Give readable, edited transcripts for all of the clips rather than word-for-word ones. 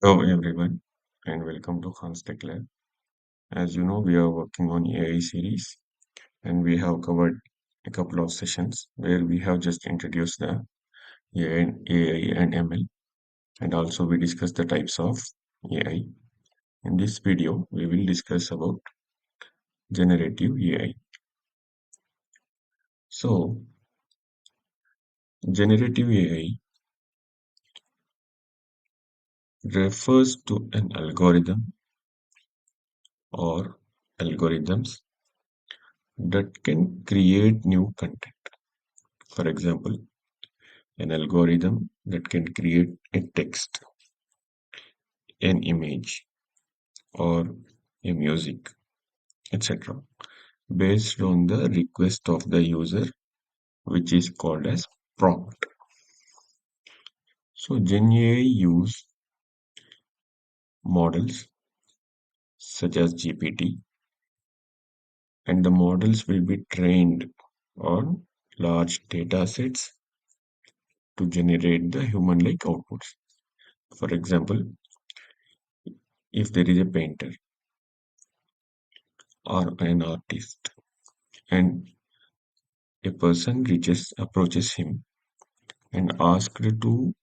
Hello everyone and welcome to Khan's Tech Lab. As you know, we are working on AI series and we have covered a couple of sessions where we have just introduced the AI and ML and also we discussed the types of AI. In this video, we will discuss about generative AI. So, generative AI refers to an algorithm or algorithms that can create new content. For example, an algorithm that can create a text, an image, or a music, etc., based on the request of the user, which is called as prompt. So GenAI use models such as GPT, and the models will be trained on large data sets to generate the human-like outputs. For example, if there is a painter or an artist and a person approaches him and asked to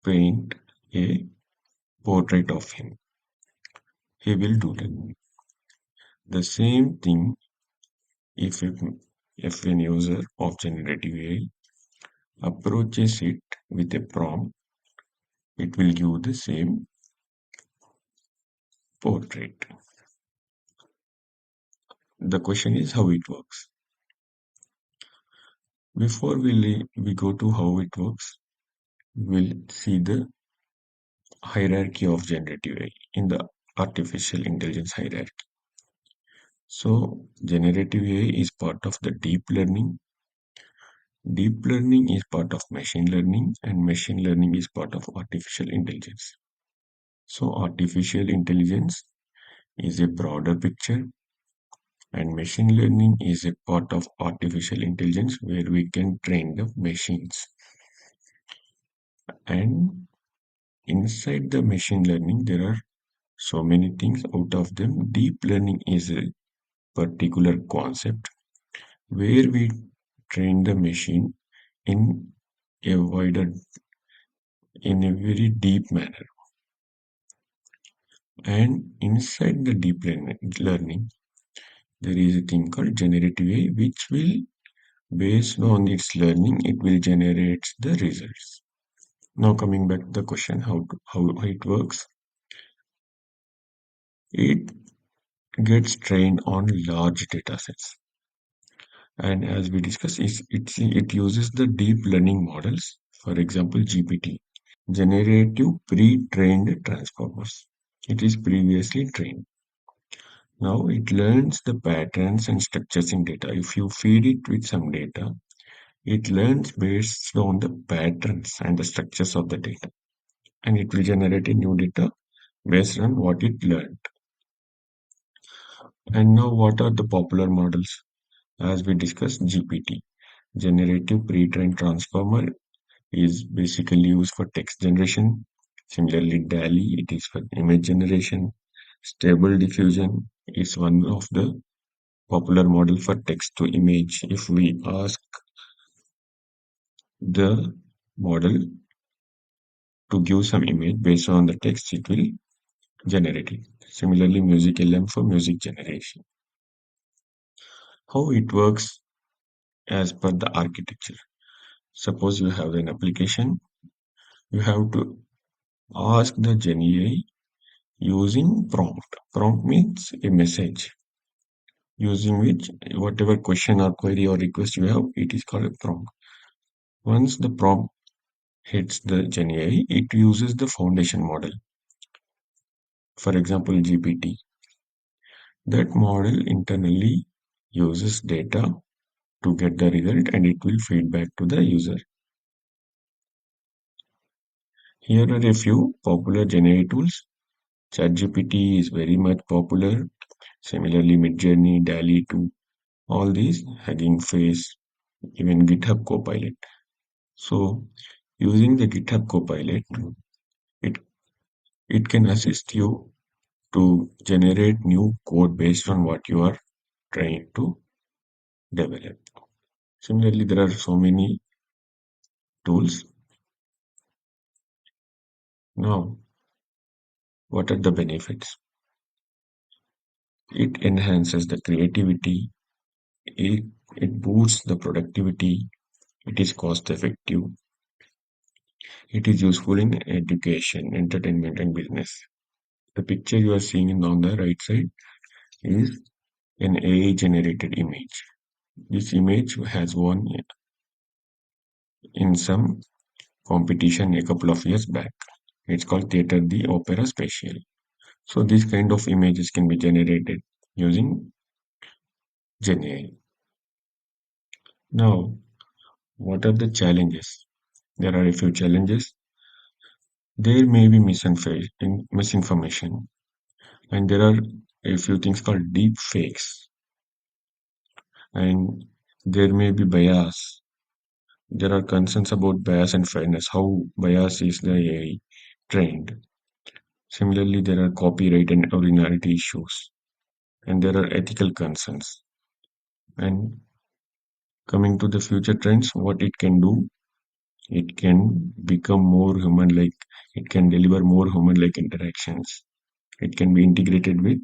paint a portrait of him, he will do that. The same thing if it, if an user of generative AI approaches it with a prompt, it will give the same portrait. The question is how it works. Before we go to how it works, we'll see the hierarchy of generative AI in the artificial intelligence hierarchy. So, generative AI is part of the deep learning. Deep learning is part of machine learning, and machine learning is part of artificial intelligence. So, artificial intelligence is a broader picture, and machine learning is a part of artificial intelligence where we can train the machines. And inside the machine learning, there are so many things. Out of them, deep learning is a particular concept where we train the machine in a wider, in a very deep manner. And inside the learning, there is a thing called generative AI, which will, based on its learning, it will generate the results. Now coming back to the question, how it works, it gets trained on large data sets. And as we discussed, it uses the deep learning models, for example, GPT, generative pre-trained transformers. It is previously trained. Now it learns the patterns and structures in data. If you feed it with some data, it learns based on the patterns and the structures of the data. And it will generate a new data based on what it learned. And now what are the popular models? As we discussed, GPT, generative pre-trained transformer, is basically used for text generation. Similarly, DALI, it is for image generation. Stable diffusion is one of the popular model for text to image. If we ask the model to give some image based on the text, it will generate it. Similarly, music LM for music generation. How it works as per the architecture. Suppose you have an application, you have to ask the GenAI using prompt. Prompt means a message using which whatever question or query or request you have, it is called a prompt. Once the prompt hits the GenAI, it uses the foundation model. For example, GPT. That model internally uses data to get the result and it will feed back to the user. Here are a few popular GenAI tools. ChatGPT is very much popular. Similarly, Midjourney, DALI 2, all these, Hugging Face, even GitHub Copilot. So, using the GitHub Copilot, It, it can assist you to generate new code based on what you are trying to develop. Similarly, there are so many tools. Now, what are the benefits? It enhances the creativity, it, it boosts the productivity, it is cost effective, it is useful in education, entertainment, and business. The picture you are seeing on the right side is an AI generated image. This image has won in some competition a couple of years back. It's called Theater the Opera Spatial. So these kind of images can be generated using GenAI. Now, what are the challenges? There are a few challenges. There may be misinformation, and there are a few things called deep fakes, and there may be bias. There are concerns about bias and fairness, how bias is the AI trained. Similarly, there are copyright and originality issues, and there are ethical concerns. And coming to the future trends, what it can do, it can become more human like, it can deliver more human like interactions. It can be integrated with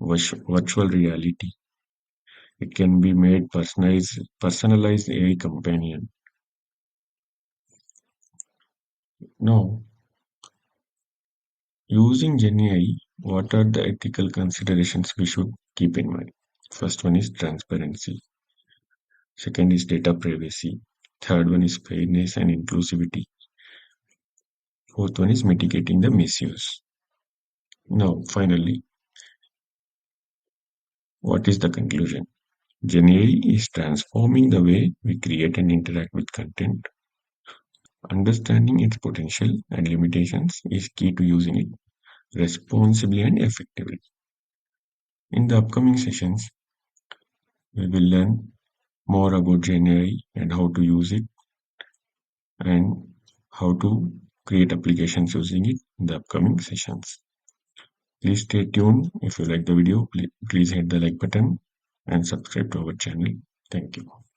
virtual reality. It can be made personalized AI companion. Now, using GenAI, what are the ethical considerations we should keep in mind? First one is transparency. Second is data privacy. Third one is fairness and inclusivity. Fourth one is mitigating the misuse. Now, finally, what is the conclusion? GenAI is transforming the way we create and interact with content. Understanding its potential and limitations is key to using it responsibly and effectively. In the upcoming sessions, we will learn more about GenAI and how to use it and how to create applications using it in the upcoming sessions. Please stay tuned. If you like the video, please hit the like button and subscribe to our channel. Thank you.